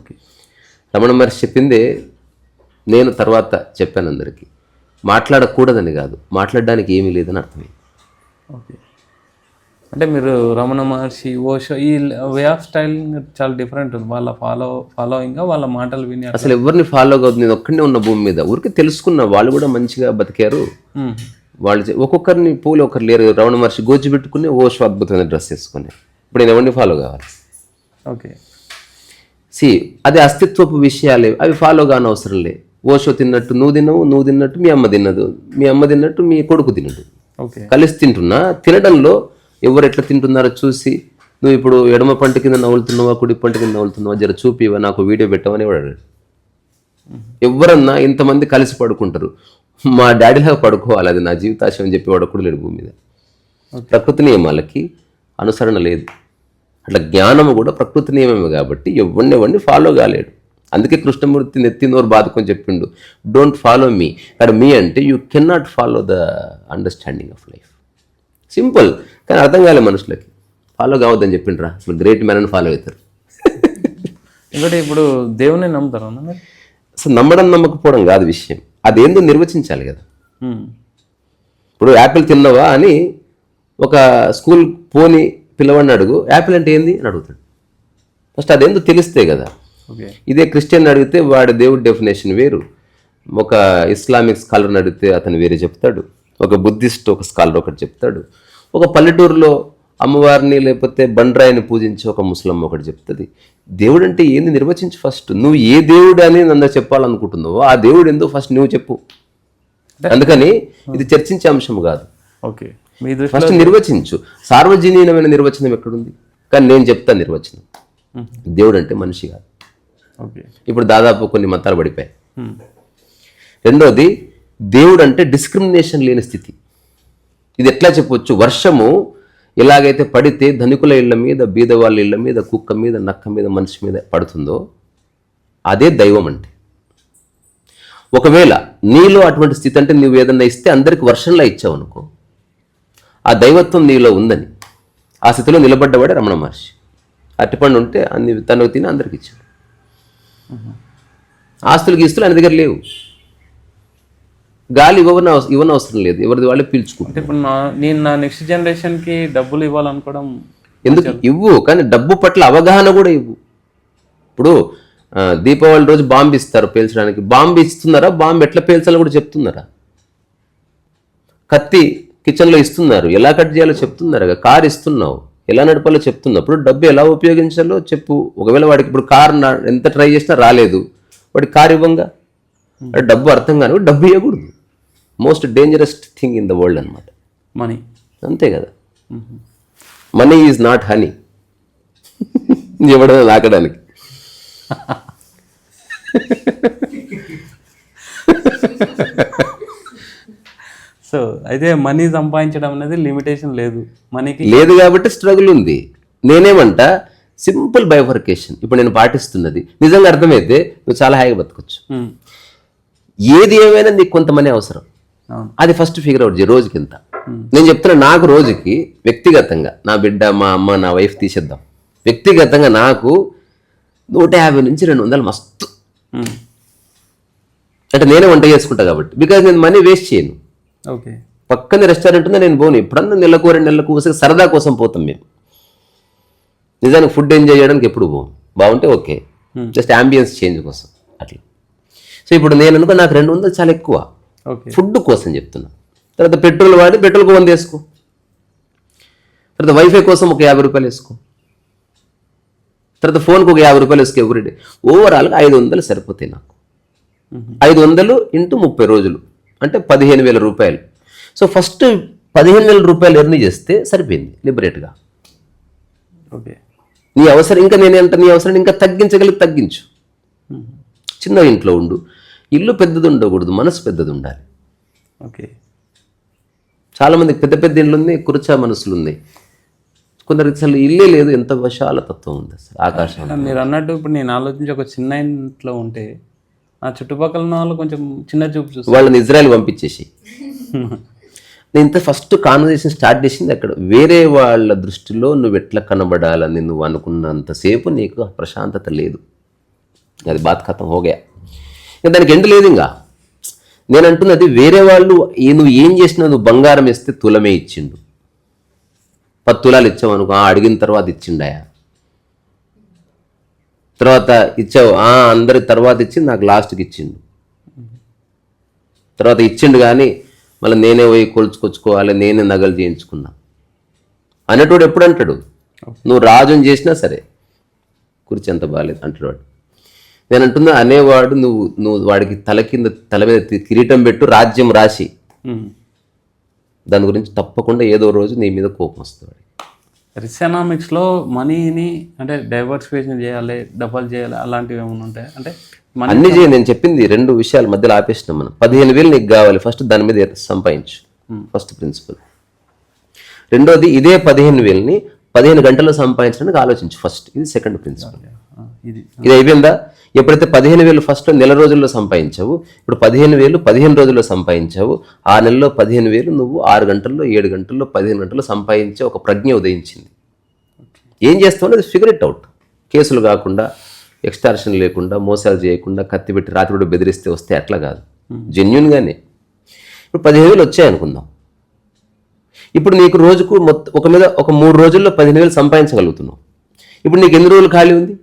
Okay. Ramana Maharshi చెప్పిందే నేను తర్వాత చెప్పాను అందరికీ. మాట్లాడకూడదని కాదు, మాట్లాడడానికి ఏమీ లేదని అర్థమైంది. ఓకే. అంటే మీరు రమణ మహర్షి, ఓషో ఈ వే ఆఫ్ స్టైల్ చాలా డిఫరెంట్ ఉంది. వాళ్ళ ఫాలోయింగ్ వాళ్ళ మాటలు విని అసలు ఎవరిని ఫాలో కావద్దు. నేను ఒక్కడే ఉన్న భూమి మీద ఊరికి తెలుసుకున్నా. వాళ్ళు కూడా మంచిగా బతికారు. వాళ్ళు ఒక్కొక్కరిని పోలి ఒకరు లేరు. రమణ మహర్షి గోచి పెట్టుకుని ఓషో అద్భుతమైన డ్రెస్ వేసుకుని. ఇప్పుడు నేను ఎవరిని ఫాలో కావాలి? ఓకే. అది అస్తిత్వపు విషయాలే, అవి ఫాలో కాని అవసరం లే. ఓషో తిన్నట్టు నువ్వు తినవు, నువ్వు తిన్నట్టు మీ అమ్మ తిన్నదు, మీ అమ్మ తిన్నట్టు మీ కొడుకు తినడు. ఓకే. కలిసి తింటున్నా. తినడంలో ఎవరు ఎట్లా తింటున్నారో చూసి నువ్వు ఇప్పుడు ఎడమ పంట కింద నవ్వులుతున్నావా, కుడి పంట కింద నవ్వులుతున్నావా, జర చూపివా, నాకు వీడియో పెట్టవని వాడు. ఎవరన్నా ఇంతమంది కలిసి పడుకుంటారు. మా డాడీలాగా పడుకోవాలి, అది నా జీవితాశయం అని చెప్పి వాడు కూడా లేడు భూమి మీద. ప్రకృతి నియమాలకి అనుసరణ లేదు. అట్లా జ్ఞానము కూడా ప్రకృతి నియమమే కాబట్టి ఎవరిని ఫాలో కాలేడు. అందుకే కృష్ణమూర్తి నెత్తినోరు బాదుకొని చెప్పిండు, డోంట్ ఫాలో మీ. అక్కడ మీ అంటే you cannot follow the understanding of life. Simple, కానీ అర్థం కాలే మనుషులకి. ఫాలో కావద్దని చెప్పిండ్రా, అసలు గ్రేట్ మ్యాన్ అని ఫాలో అవుతారు. ఎందుకంటే ఇప్పుడు దేవుని నమ్ముతారు. అసలు నమ్మడం నమ్మకపోవడం కాదు విషయం, అదేందో నిర్వచించాలి కదా. ఇప్పుడు యాపిల్ తిన్నావా అని ఒక స్కూల్ పోని పిల్లవాడిని అడుగు, యాపిల్ అంటే ఏంది అని అడుగుతాడు. ఫస్ట్ అదేందో తెలిస్తే కదా. ఇదే క్రిస్టియన్ అడిగితే వాడి దేవుడి డెఫినేషన్ వేరు, ఒక ఇస్లామిక్ స్కాలర్ని అడిగితే అతను వేరే చెప్తాడు, ఒక బుద్ధిస్ట్ ఒక స్కాలర్ ఒకటి చెప్తాడు, ఒక పల్లెటూరులో అమ్మవారిని లేకపోతే బండ్రాయిని పూజించి ఒక ముస్లిం ఒకటి చెప్తుంది. దేవుడు అంటే ఏంది నిర్వచించు ఫస్ట్. నువ్వు ఏ దేవుడు అని నన్ను చెప్పాలనుకుంటున్నావో ఆ దేవుడు ఏందో ఫస్ట్ నువ్వు చెప్పు. అందుకని ఇది చర్చించే అంశం కాదు. Okay, first నిర్వచించు. సార్వజనీనమైన నిర్వచనం ఎక్కడుంది? కానీ నేను చెప్తాను నిర్వచనం. దేవుడు అంటే మనిషి కాదు. ఇప్పుడు దాదాపు కొన్ని మతాలు పడిపోయాయి. రెండోది, దేవుడు అంటే డిస్క్రిమినేషన్ లేని స్థితి. ఇది ఎట్లా చెప్పొచ్చు? వర్షము ఎలాగైతే పడితే ధనికుల ఇళ్ల మీద, బీదవాళ్ళ ఇళ్ల మీద, కుక్క మీద, నక్క మీద, మనిషి మీద పడుతుందో అదే దైవం అంటే. ఒకవేళ నీలో అటువంటి స్థితి అంటే నువ్వు ఏదన్నా ఇస్తే అందరికి వర్షంలా ఇచ్చావు అనుకో, ఆ దైవత్వం నీలో ఉందని ఆ స్థితిలో నిలబడ్డవాడే రమణ మహర్షి. అరటిపండు ఉంటే అన్ని తనకు తిని అందరికి ఇచ్చాడు. ఆస్తులు గీస్తులు ఆయన దగ్గర లేవు. గాలి ఇవ్వని అవసరం లేదు, ఎవరిది వాళ్ళే పీల్చుకుంటారు. ఇప్పుడు నేను నా నెక్స్ట్ జనరేషన్కి డబ్బులు ఇవ్వాలనుకోవడం ఎందుకు? ఇవ్వు, కానీ డబ్బు పట్ల అవగాహన కూడా ఇవ్వు. ఇప్పుడు దీపావళి రోజు బాంబు ఇస్తారు పేల్చడానికి. బాంబు ఇస్తున్నారా? బాంబు ఎట్లా పేల్చాలో కూడా చెప్తున్నారా? కత్తి కిచెన్లో ఇస్తున్నారు, ఎలా కట్ చేయాలో చెప్తున్నారు. కారు ఇస్తున్నావు, ఎలా నడపాలో చెప్తున్నప్పుడు డబ్బు ఎలా ఉపయోగించాలో చెప్పు. ఒకవేళ వాడికి ఇప్పుడు కారు ఎంత ట్రై చేసినా రాలేదు, వాడికి కారు ఇవ్వంగా. డబ్బు అర్థం కాని డబ్బు ఇవ్వకూడదు. Most dangerous thing in the world అనమాట మనీ. అంతే కదా. Money is not honey. ఇవ్వడం లాకడానికి. సో అయితే మనీ సంపాదించడం అనేది లిమిటేషన్ లేదు, మనీకి లేదు కాబట్టి స్ట్రగుల్ ఉంది. నేనేమంటా సింపుల్ బైఫర్కేషన్ ఇప్పుడు నేను పాటిస్తున్నది నిజంగా అర్థమైతే నువ్వు చాలా హాయిగా బతకొచ్చు. ఏది ఏమైనా నీకు కొంత మనీ అవసరం, అది ఫస్ట్ ఫిగర్ అవుట్ చేయి. రోజుకి ఇంత. నేను చెప్తున్నా, నాకు రోజుకి వ్యక్తిగతంగా నా బిడ్డ, మా అమ్మ, నా వైఫ్ తీసేద్దాం, వ్యక్తిగతంగా నాకు 150 నుంచి 200 మస్తు. అంటే నేనే వంట చేసుకుంటా కాబట్టి, బికాజ్ నేను మనీ వేస్ట్ చేయను. ఓకే, పక్కనే రెస్టారెంట్ ఉందా, నేను పోను. ఎప్పుడన్నా నెలకు 2 నెలలకు సరదా కోసం పోతాం మేము. నిజానికి ఫుడ్ ఎంజాయ్ చేయడానికి ఎప్పుడు పోము. బాగుంటే ఓకే, జస్ట్ అంబియన్స్ చేంజ్ కోసం అట్లా. సో ఇప్పుడు నేను అనుకో నాకు 200 చాలా ఎక్కువ ఫుడ్ కోసం చెప్తున్నా. తర్వాత పెట్రోల్ వాడి పెట్రోల్కి 100 వేసుకో. తర్వాత వైఫై కోసం ఒక 50 రూపాయలు వేసుకో. తర్వాత ఫోన్కి ఒక 50 రూపాయలు వేసుకో ఎవ్రీడే. ఓవరాల్గా 500 సరిపోతాయి నాకు. 500 ఇంటూ 30 రోజులు అంటే 15,000 రూపాయలు. సో ఫస్ట్ 15,000 రూపాయలు ఎర్న్ చేస్తే సరిపోయింది లిబరేట్గా. ఓకే, నీ అవసరం ఇంకా నేనేంట నీ అవసరం ఇంకా తగ్గించగలిగి తగ్గించు. చిన్న ఇంట్లో ఉండు. ఇల్లు పెద్దది ఉండకూడదు, మనసు పెద్దది ఉండాలి. ఓకే, చాలామందికి పెద్ద పెద్ద ఇళ్ళు ఉన్నాయి, కుర్చా మనసులు ఉన్నాయి. కొందరికి అసలు ఇల్లే లేదు. ఎంత విశాల తత్వం ఉంది అసలు ఆకాశం. మీరు అన్నట్టు ఇప్పుడు నేను ఆలోచించి ఒక చిన్న ఇంట్లో ఉంటే ఆ చుట్టుపక్కల ఉన్న వాళ్ళు కొంచెం చిన్న చూపు చూస్తారు. వాళ్ళని ఇజ్రాయెల్ పంపించేసి నేను ఇంత ఫస్ట్ కాన్వర్సేషన్ స్టార్ట్ చేసింది అక్కడ. వేరే వాళ్ళ దృష్టిలో నువ్వు ఎట్లా కనబడాలని నువ్వు అనుకున్నంతసేపు నీకు ప్రశాంతత లేదు. అది బాత్ ఖతం హోగా. ఇంకా దానికి ఎండ్ లేదు. ఇంకా నేను అంటున్నది వేరే వాళ్ళు నువ్వు ఏం చేసినా, నువ్వు బంగారం ఇస్తే తులమే ఇచ్చిండు, 10 తులాలు ఇచ్చావు అనుకో, అడిగిన తర్వాత ఇచ్చిండాయా, తర్వాత ఇచ్చావు అందరి తర్వాత ఇచ్చి నాకు లాస్ట్కి ఇచ్చిండు, తర్వాత ఇచ్చిండు కానీ మళ్ళీ నేనే పోయి కొలుచుకొచ్చుకోవాలి, నేనే నగలు చేయించుకున్నా అనేటోడు ఎప్పుడు అంటాడు? నువ్వు రాజుని చేసినా సరే కుర్చీ ఎంత బాగాలేదు అంటాడు వాడు. నేను అంటున్నా అనేవాడు నువ్వు వాడికి తల మీద కిరీటం పెట్టు, రాజ్యం రాసి, దాని గురించి తప్పకుండా ఏదో రోజు నీ మీద కోపం వస్తుంది. రిస్ఎనామిక్స్లో మనీని అంటే డైవర్సిఫికేషన్ చేయాలి, డబల్ చేయాలి, అలాంటివి ఏమైనా ఉంటాయి? అంటే అన్ని చేయాలి. నేను చెప్పింది 2 విషయాలు మధ్యలో ఆపేసినాం మనం. 15,000 నీకు కావాలి, ఫస్ట్ దాని మీద సంపాదించు, ఫస్ట్ ప్రిన్సిపల్. రెండోది ఇదే 15,000ని 15 గంటల్లో సంపాదించడానికి ఆలోచించు ఫస్ట్, ఇది సెకండ్ ప్రిన్సిపల్. ఇది అయిపోయిందా? ఎప్పుడైతే 15,000 ఫస్ట్లో నెల రోజుల్లో సంపాదించావు, ఇప్పుడు 15,000 15 రోజుల్లో సంపాదించావు, ఆ నెలలో 15,000 నువ్వు 6 గంటల్లో 7 గంటల్లో 15 గంటల్లో సంపాదించే ఒక ప్రజ్ఞ ఉదయించింది. ఏం చేస్తావు అనేది ఫిగర్ ఇట్ అవుట్. కేసులు కాకుండా, ఎక్స్టార్షన్ లేకుండా, మోసాలు చేయకుండా, కత్తి పెట్టి రాత్రి బెదిరిస్తే వస్తే అట్లా కాదు, జెన్యున్గానే. ఇప్పుడు 15,000 వచ్చాయి అనుకుందాం. ఇప్పుడు నీకు రోజుకు ఒక 3 రోజుల్లో 15,000 సంపాదించగలుగుతున్నావు. ఇప్పుడు నీకు ఎన్ని రోజులు ఖాళీ ఉంది?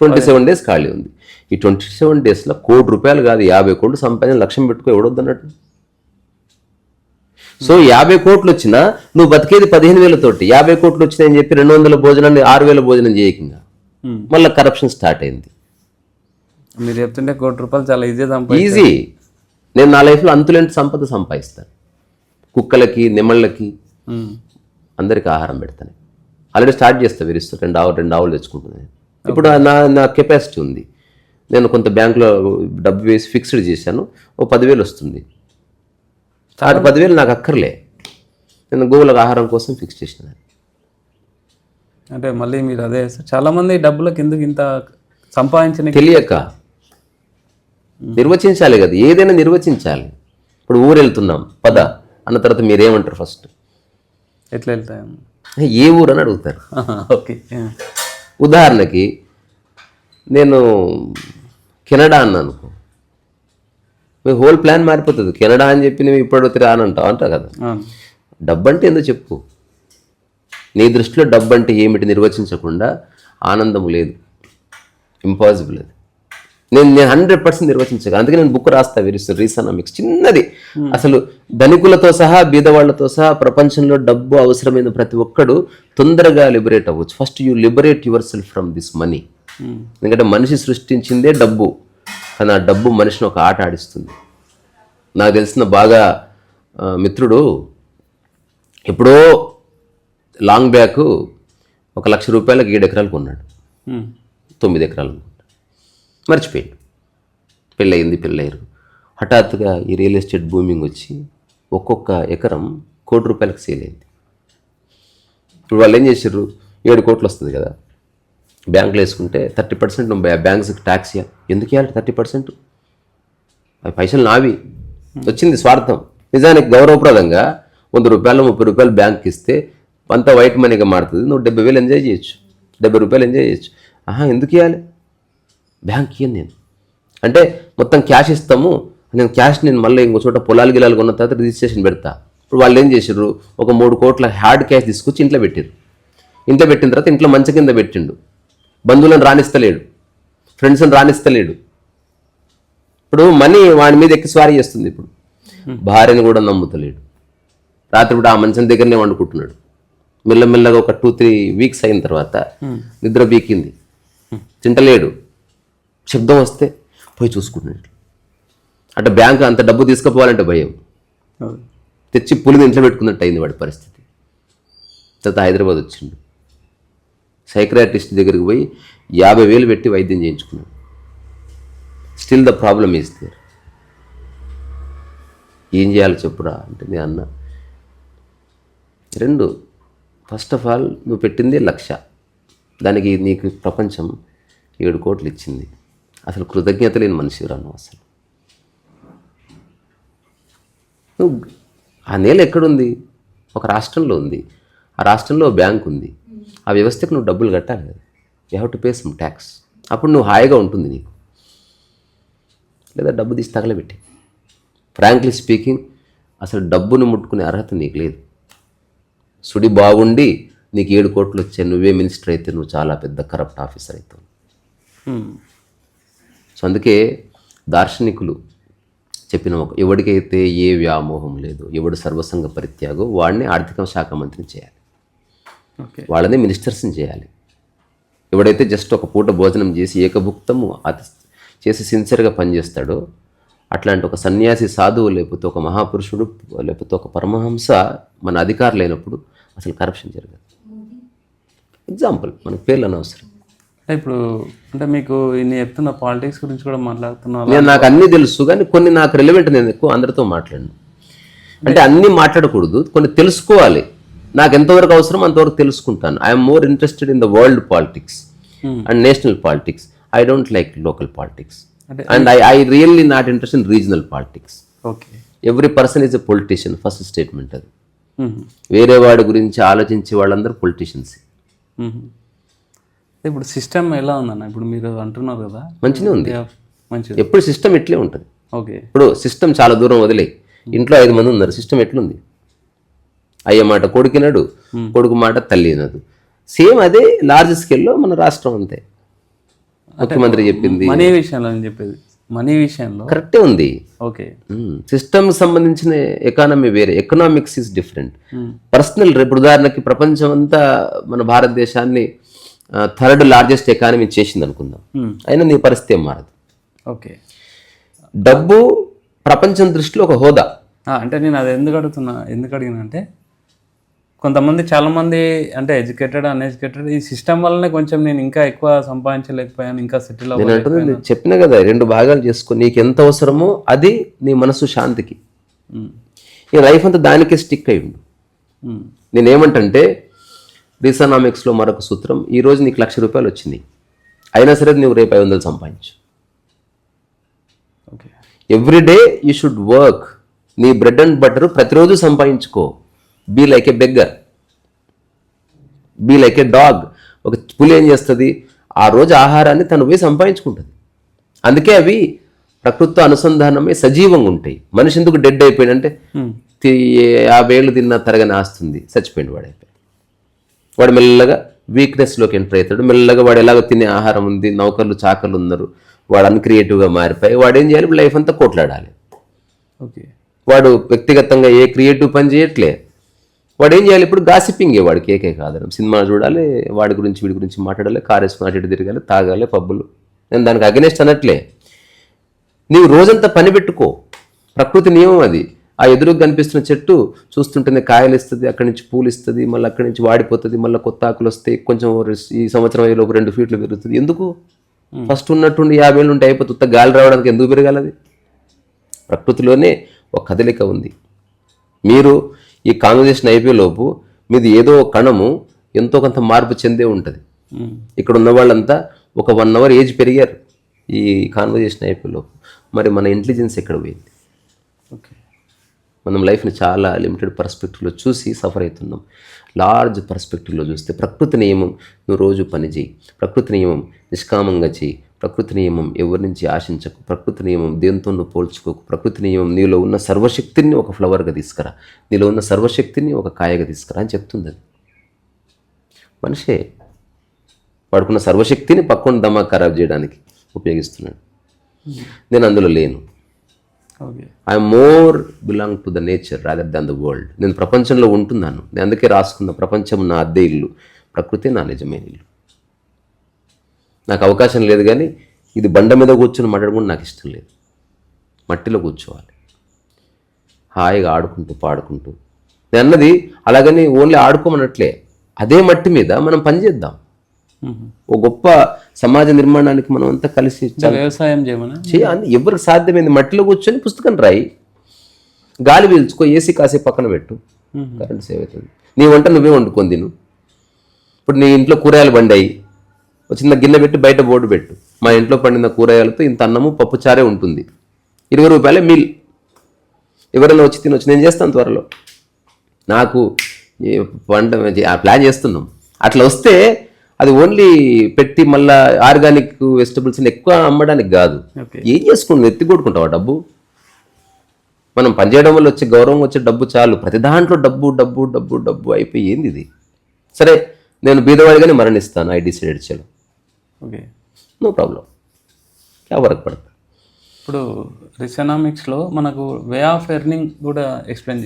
27 డేస్ ఖాళీ ఉంది. ఈ 27 డేస్లో ₹1 కోటి కాదు, 50 కోట్లు సంపాదించిన లక్ష్యం పెట్టుకో, ఎవడొద్దు అన్నట్టు. సో 50 కోట్లు వచ్చినా నువ్వు బతికేది 15,000 తోటి. 50 కోట్లు వచ్చినాయని చెప్పి 200 భోజనాన్ని 6,000 భోజనం చేయకుండా మళ్ళీ కరప్షన్ స్టార్ట్ అయింది. మీరు చెప్తుంటే ₹1 చాలా ఈజీ. నేను నా లైఫ్లో అంతులేంటి సంపద సంపాదిస్తాను. కుక్కలకి, నెమళ్ళకి, అందరికి ఆహారం పెడతాను. ఆల్రెడీ స్టార్ట్ చేస్తా, విరిస్తూ 2 ఆవులు తెచ్చుకుంటున్నాను. ఇప్పుడు నా కెపాసిటీ ఉంది. నేను కొంత బ్యాంకులో డబ్బు వేసి ఫిక్స్డ్ చేశాను, 10,000 వస్తుంది. 10,000 నాకు అక్కర్లే, నేను గోవులకు ఆహారం కోసం ఫిక్స్ చేసిన. అంటే మళ్ళీ మీరు అదే చాలా మంది డబ్బులకు ఎందుకు ఇంత సంపాదించిన తెలియక నిర్వచించాలి కదా, ఏదైనా నిర్వచించాలి. ఇప్పుడు ఊరు వెళ్తున్నాం పద అన్న తర్వాత మీరేమంటారు? ఫస్ట్ ఎట్లా వెళ్తాయి, ఏ ఊరు అని అడుగుతారు. ఓకే, ఉదాహరణకి నేను కెనడా అన్నాను, మీ హోల్ ప్లాన్ మారిపోతుంది. కెనడా అని చెప్పి నువ్వు ఇప్పుడు రానంటావు అంటావు కదా. డబ్బు అంటే ఏందో చెప్పు. నీ దృష్టిలో డబ్బు అంటే ఏమిటి నిర్వచించకుండా ఆనందం లేదు, ఇంపాసిబుల్. అది నేను 100% నిర్వచించగా. అందుకే నేను బుక్ రాస్తా, రీసనామిక్స్ చిన్నది. అసలు ధనికులతో సహా బీదవాళ్లతో సహా ప్రపంచంలో డబ్బు అవసరమైన ప్రతి ఒక్కడు తొందరగా లిబరేట్ అవ్వచ్చు. First you liberate your self from this money. ఎందుకంటే మనిషి సృష్టించిందే డబ్బు, కానీ ఆ డబ్బు మనిషిని ఒక ఆట ఆడిస్తుంది. నాకు తెలిసిన బాగా మిత్రుడు ఎప్పుడో లాంగ్ బ్యాక్ ₹1,00,000 7 ఎకరాలు కొన్నాడు, 9 ఎకరాలు మర్చిపోయాడు. పెళ్ళయింది, పెళ్ళయ్యారు. హఠాత్తుగా ఈ రియల్ ఎస్టేట్ బూమింగ్ వచ్చి ఒక్కొక్క ఎకరం ₹1,00,00,000 సేల్ అయింది. ఇప్పుడు వాళ్ళు ఏం చేశారు, 7 కోట్లు వస్తుంది కదా, బ్యాంకులో వేసుకుంటే 30% నువ్వు బ్యాంక్స్కి ట్యాక్స్ ఇవ్వాలి. ఎందుకు ఇవ్వాలి 30%? అవి పైసలు నావి, వచ్చింది స్వార్థం. నిజానికి గౌరవప్రదంగా ₹100 ₹30 బ్యాంక్కి ఇస్తే అంతా వైట్ మనీగా మారుతుంది. నువ్వు 70,000 ఎంజాయ్ చేయొచ్చు, ₹70 ఎంజాయ్ చేయొచ్చు. ఎందుకు ఇవ్వాలి? బ్యాంక్ ఇవ్వను నేను అంటే మొత్తం క్యాష్ ఇస్తాము, నేను మళ్ళీ ఇంకో చోట పొలాలు గిలాలు కొన్న తర్వాత రిజిస్ట్రేషన్ పెడతా. ఇప్పుడు వాళ్ళు ఏం చేశారు, ఒక 3 కోట్ల హార్డ్ క్యాష్ తీసుకొచ్చి ఇంట్లో పెట్టారు. ఇంట్లో పెట్టిన తర్వాత ఇంట్లో మంచం కింద పెట్టిండు. బంధువులను రాణిస్తలేడు, ఫ్రెండ్స్ని రాణిస్తలేడు. ఇప్పుడు మనీ వాడి మీద ఎక్కి స్వారీ చేస్తుంది. ఇప్పుడు భార్యను కూడా నమ్ముతలేడు. రాత్రి ఇప్పుడు ఆ మంచం దగ్గరనే వండుకుంటున్నాడు. మెల్లమెల్లగా ఒక 2-3 వీక్స్ అయిన తర్వాత నిద్ర బీకింది, తింటలేడు. శబ్దం వస్తే పోయి చూసుకుంటున్నాడు. అంటే బ్యాంకు అంత డబ్బు తీసుకుపోవాలంటే భయం. తెచ్చి పులిని ఇంట్లో పెట్టుకున్నట్టు అయింది వాడి పరిస్థితి. తర్వాత హైదరాబాద్ వచ్చిండు. సైక్రాటిస్ట్ దగ్గరికి పోయి 50,000 పెట్టి వైద్యం చేయించుకున్నాడు. Still the problem is there. ఏం చేయాలి చెప్పురా అంటే నేను అన్నా, 2 ఫస్ట్ ఆఫ్ ఆల్ నువ్వు పెట్టింది 1,00,000, దానికి నీకు ప్రపంచం 7 కోట్లు ఇచ్చింది. అసలు కృతజ్ఞత లేని మనిషి రాను. అసలు నువ్వు ఆ నేల ఎక్కడుంది? ఒక రాష్ట్రంలో ఉంది. ఆ రాష్ట్రంలో బ్యాంక్ ఉంది. ఆ వ్యవస్థకు నువ్వు డబ్బులు కట్టాలి కదా. You have to pay some tax. అప్పుడు నువ్వు హాయిగా ఉంటుంది నీకు. లేదా డబ్బు తీసి తగలబెట్టి. ఫ్రాంక్లీ స్పీకింగ్, అసలు డబ్బును ముట్టుకునే అర్హత నీకు లేదు. సుడి బాగుండి నీకు 7 కోట్లు వచ్చాయి, నువ్వే మినిస్టర్ అయితే నువ్వు చాలా పెద్ద కరప్ట్ ఆఫీసర్ అవుతావు. సో అందుకే దార్శనికులు చెప్పిన ఎవడికైతే ఏ వ్యామోహం లేదు, ఎవడు సర్వసంగ పరిత్యాగో వాడిని ఆర్థిక శాఖ మంత్రిని చేయాలి, వాళ్ళని మినిస్టర్స్ని చేయాలి. ఎవడైతే జస్ట్ ఒక పూట భోజనం చేసి ఏకభుక్తము అతి చేసి సిన్సియర్గా పనిచేస్తాడో అట్లాంటి ఒక సన్యాసి సాధువు లేకపోతే ఒక మహాపురుషుడు లేకపోతే ఒక పరమహంస మన అధికారులు లేనప్పుడు అసలు కరప్షన్ జరగదు. ఎగ్జాంపుల్, మనకు పేర్లు అనవసరం. ఇప్పుడు అంటే మీకు ఇన్ని చెప్తున్న పాలిటిక్స్ గురించి కూడా మాట్లాడుతున్నారు. నేను నాకు అన్నీ తెలుసు కానీ కొన్ని నాకు రిలవెంట్, నేను ఎక్కువ అందరితో మాట్లాడను. అంటే అన్నీ మాట్లాడకూడదు, కొన్ని తెలుసుకోవాలి. నాకు ఎంతవరకు అవసరం అంతవరకు తెలుసుకుంటాను. I'm more interested in the world politics and national politics. I don't like local politics and I really not interest in regional politics. Okay, every person is a politician, first statement అది. వేరే వాడి గురించి ఆలోచించే వాళ్ళందరూ politicians. ఇప్పుడు system ఎలా ఉందన్న? ఇప్పుడు మీరు అంటున్నారు కదా, మంచిగా ఉంది. మంచిది. ఎప్పుడు సిస్టమ్ ఇట్లే ఉంటుంది. ఓకే, ఇప్పుడు సిస్టమ్ చాలా దూరం వదిలే, ఇంట్లో 5 మంది ఉన్నారు, సిస్టమ్ ఎట్లుంది? అయ్యే మాట కొడుకినాడు, కొడుకు మాట తల్లి వినదు. సేమ్ అదే లార్జ్ స్కేల్లో మన రాష్ట్రం అంతే. ముఖ్యమంత్రి చెప్పింది మనీ విషయంలో నేను చెప్పేది, మనీ విషయంలో కరెక్టే ఉంది. ఓకే, సిస్టమ్ సంబంధించిన ఎకానమీ వేరే, ఎకనామిక్స్ ఈజ్ డిఫరెంట్. పర్సనల్, ఇప్పుడు ఉదాహరణకి ప్రపంచం అంతా మన భారతదేశాన్ని 3rd లార్జెస్ట్ ఎకానమీ చేసింది అనుకుందాం, అయినా నీ పరిస్థితి ఏం మారదు. ఓకే, డబ్బు ప్రపంచం దృష్టిలో ఒక హోదా. అంటే నేను అది ఎందుకు అడిగినా అంటే కొంతమంది చాలామంది అంటే ఎడ్యుకేటెడ్ అన్ఎడ్యుకేటెడ్ ఈ సిస్టమ్ వల్లనే కొంచెం నేను ఇంకా ఎక్కువ సంపాదించలేకపోయాను, ఇంకా సెటిల్ నేను అవ్వలేకపోయాను. అంటుంది చెప్పిన కదా, 2 భాగాలు చేసుకో. నీకు ఎంత అవసరమో అది నీ మనసు శాంతికి. ఈ లైఫ్ అంతా దానికే స్టిక్ అయి ఉండు. నేనేమంటే రీసనామిక్స్లో మరొక సూత్రం, ఈరోజు నీకు ₹1,00,000 వచ్చింది, అయినా సరే నువ్వు రేపు 500 సంపాదించు. Okay, everyday you should work. నీ బ్రెడ్ అండ్ బటర్ ప్రతిరోజు సంపాదించుకో. Be like a beggar, be like a dog. ఒక పులి ఏం చేస్తుంది, ఆ రోజు ఆహారాన్ని తను పోయి సంపాదించుకుంటుంది. అందుకే అవి ప్రకృతితో అనుసంధానమై సజీవంగా ఉంటాయి. మనిషి ఎందుకు డెడ్ అయిపోయాడంటే 50 ఏళ్ళు తిన్నా తరగని ఆస్తుంది, చచ్చిపోయింది వాడు. అయిపోయి వాడు మెల్లగా వీక్నెస్లోకి ఎంటర్ అవుతాడు. మెల్లగా వాడు ఎలాగో తినే ఆహారం ఉంది, నౌకర్లు చాకర్లు ఉన్నారు, వాడు అన్క్రియేటివ్గా మారిపోయి వాడు ఏం చేయాలి, లైఫ్ అంతా కొట్లాడాలి. ఓకే, వాడు వ్యక్తిగతంగా ఏ క్రియేటివ్ పని చేయట్లే. వాడు ఏం చేయాలి, ఇప్పుడు గాసిపింగే వాడికి ఏకైక ఆధారం. సినిమా చూడాలి, వాడి గురించి వీడి గురించి మాట్లాడాలి, కారు వేసుకుని అటు ఇటు తిరగాలి, తాగాలి, పబ్బులు. నేను దానికి అగెనెస్ట్ అనట్లే. నీవు రోజంతా పని పెట్టుకో, ప్రకృతి నియమం అది. ఆ ఎదురుగా కనిపిస్తున్న చెట్టు చూస్తుంటేనే కాయలు ఇస్తుంది, అక్కడి నుంచి పూలు ఇస్తుంది, మళ్ళీ అక్కడి నుంచి వాడిపోతుంది, మళ్ళీ కొత్త ఆకులు వస్తాయి, కొంచెం ఈ సంవత్సరం అయ్యేలోపు 2 ఫీట్లు పెరుగుతుంది. ఎందుకు? ఫస్ట్ ఉన్నట్టుండి 50 ఏళ్ళు ఉంటే అయిపోతుంది, గాలి రావడానికి ఎందుకు పెరగాలి? అది ప్రకృతిలోనే ఒక కదలిక ఉంది. మీరు ఈ కాన్వర్జేషన్ అయిపోయేలోపు మీది ఏదో కణము ఎంతో కొంత మార్పు చెందే ఉంటుంది. ఇక్కడ ఉన్న వాళ్ళంతా ఒక 1 అవర్ ఏజ్ పెరిగారు ఈ కాన్వర్జేషన్ అయిపోయేలోపు. మరి మన ఇంటెలిజెన్స్ ఎక్కడ పోయింది? ఓకే, మనం లైఫ్ని చాలా లిమిటెడ్ పర్స్పెక్టివ్లో చూసి సఫర్ అవుతున్నాం. లార్జ్ పర్స్పెక్టివ్లో చూస్తే ప్రకృతి నియమం, నువ్వు రోజు పని చేయి, ప్రకృతి నియమం నిష్కామంగా చేయి, ప్రకృతి నియమం ఎవరి నుంచి ఆశించకు, ప్రకృతి నియమం దేంతో నువ్వు పోల్చుకోకు, ప్రకృతి నియమం నీలో ఉన్న సర్వశక్తిని ఒక ఫ్లవర్గా తీసుకురా, నీలో ఉన్న సర్వశక్తిని ఒక కాయగా తీసుకురా అని చెప్తుంది. అది మనిషే వాడుకున్న సర్వశక్తిని పక్కన దమా ఖరాబ్ చేయడానికి ఉపయోగిస్తున్నాడు. నేను అందులో లేను. I'm more belong to the nature rather than the world. నేను ప్రపంచంలో ఉంటున్నాను. నేను అందుకే రాసుకున్న ప్రపంచం నా అద్దె ఇల్లు, ప్రకృతి నా నిజమైన ఇల్లు. నాకు అవకాశం లేదు కానీ ఇది బండ మీద కూర్చొని మాట్లాడుకుంటే నాకు ఇష్టం లేదు. మట్టిలో కూర్చోవాలి, హాయిగా ఆడుకుంటూ పాడుకుంటూ. నేను అన్నది అలాగని ఓన్లీ ఆడుకోమన్నట్లే, అదే మట్టి మీద మనం పనిచేద్దాం. ఓ గొప్ప సమాజ నిర్మాణానికి మనం అంతా కలిసి వ్యవసాయం చేయాలి. ఎవరికి సాధ్యమైంది మట్టిలో కూర్చొని పుస్తకం రాయి, గాలి పీల్చుకో, ఏసీ కాసేపు పక్కన పెట్టు, కరెంట్ సేవ్ అవుతుంది. నీ వంట నువ్వే వండుకొని తిను. ఇప్పుడు నీ ఇంట్లో కూరగాయలు బండాయి, చిన్న గిన్నె పెట్టి బయట బోర్డు పెట్టు, మా ఇంట్లో పండిన కూరగాయలతో ఇంత అన్నము పప్పు చారే ఉంటుంది, ₹20 మీల్, ఎవరైనా వచ్చి తినొచ్చు. నేను చేస్తాను త్వరలో, నాకు వంట ప్లాన్ చేస్తున్నాం. అట్లా వస్తే అది ఓన్లీ పెట్టి మళ్ళా ఆర్గానిక్ వెజిటబుల్స్ని ఎక్కువ అమ్మడానికి కాదు. ఓకే. ఏం చేసుకుంటావు, ఎత్తి కొట్టుకుంటావా డబ్బు? మనం పనిచేయడం వల్ల వచ్చే గౌరవం వచ్చే డబ్బు చాలు. ప్రతి దాంట్లో డబ్బు డబ్బు డబ్బు డబ్బు అయిపోయి ఏంది ఇది? సరే నేను బీదవాడిగానే మరణిస్తాను, ఐ డిసైడెడ్ చలో, ఓకే, నో ప్రాబ్లం, క్యా వరకు పడతా. ఇప్పుడు రిసనామిక్స్లో మనకు వే ఆఫ్ ఎర్నింగ్ కూడా ఎక్స్ప్లెయిన్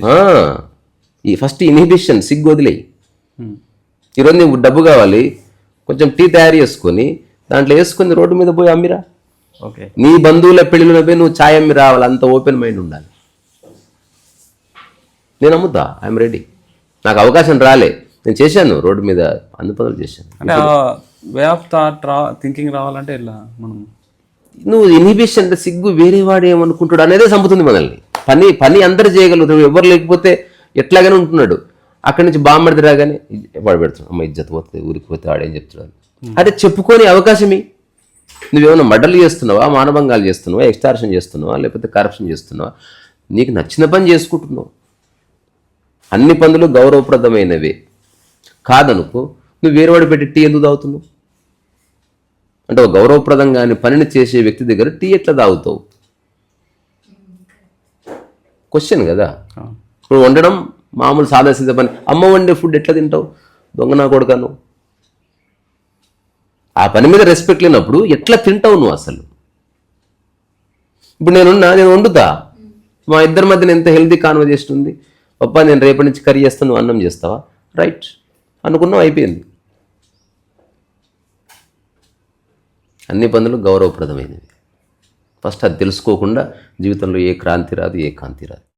ఈ ఫస్ట్ ఇన్హిబిషన్ సిగ్గు వదిలేయి. ఈరోజు నీకు డబ్బు కావాలి, కొంచెం టీ తయారు చేసుకొని దాంట్లో వేసుకొని రోడ్డు మీద పోయి అమ్మిరా. ఓకే. నీ బంధువుల పెళ్ళిలో పోయి నువ్వు ఛాయ్ అమ్మి రావాలి, అంత ఓపెన్ మైండ్ ఉండాలి. నేను అమ్ముతా, ఐఎమ్ రెడీ. నాకు అవకాశం రాలే, నేను చేశాను, రోడ్డు మీద అన్ని పనులు చేశాను. అంటే వే ఆఫ్ థాట్ థింకింగ్ రావాలంటే ఇలా మనం నువ్వు ఇన్హిబిషన్ అంటే సిగ్గు వేరే వాడు ఏమనుకుంటాడు అనేదే చంపుతుంది మనల్ని. పని అందరు చేయగలుగుతాడు, ఎవరు లేకపోతే ఎట్లాగానే ఉంటున్నాడు. అక్కడి నుంచి బామ్మడిది రాగానే వాడు పెడుతున్నాడు, అమ్మ ఇజ్జత్ పోతుంది, ఊరికి పోతే వాడేం చెప్తున్నాడు. అదే చెప్పుకొని అవకాశమే. నువ్వేమైనా మర్డర్లు చేస్తున్నావా, మానభంగాలు చేస్తున్నావా, ఎక్స్టార్షన్ చేస్తున్నావా, లేకపోతే కరప్షన్ చేస్తున్నావా? నీకు నచ్చిన పని చేసుకుంటున్నావు. అన్ని పనులు గౌరవప్రదమైనవే కాదనుకో, నువ్వు వేరేవాడు పెట్టి టీ ఎందుకు తాగుతున్నావు? అంటే ఒక గౌరవప్రదంగాని పనిని చేసే వ్యక్తి దగ్గర టీ ఎట్లా తాగుతావు? క్వశ్చన్ కదా. ఇప్పుడు వండడం మామూలు సాదాసీద పని. అమ్మ వండే ఫుడ్ ఎట్లా తింటావు? దొంగ నా కొడుకాను. ఆ పని మీద రెస్పెక్ట్ లేనప్పుడు ఎట్లా తింటావు నువ్వు అసలు? ఇప్పుడు నేను వండుతా, మా ఇద్దరి మధ్యన ఎంత హెల్తీ కాన్వర్జేషన్ ఉంది. పప్పా నేను రేపటి నుంచి కర్రీ చేస్తాను, నువ్వు అన్నం చేస్తావా? రైట్ అనుకున్నావు, అయిపోయింది. అన్ని పనులు గౌరవప్రదమైనవి. ఫస్ట్ అది తెలుసుకోకుండా జీవితంలో ఏ క్రాంతి రాదు, ఏ కాంతి రాదు.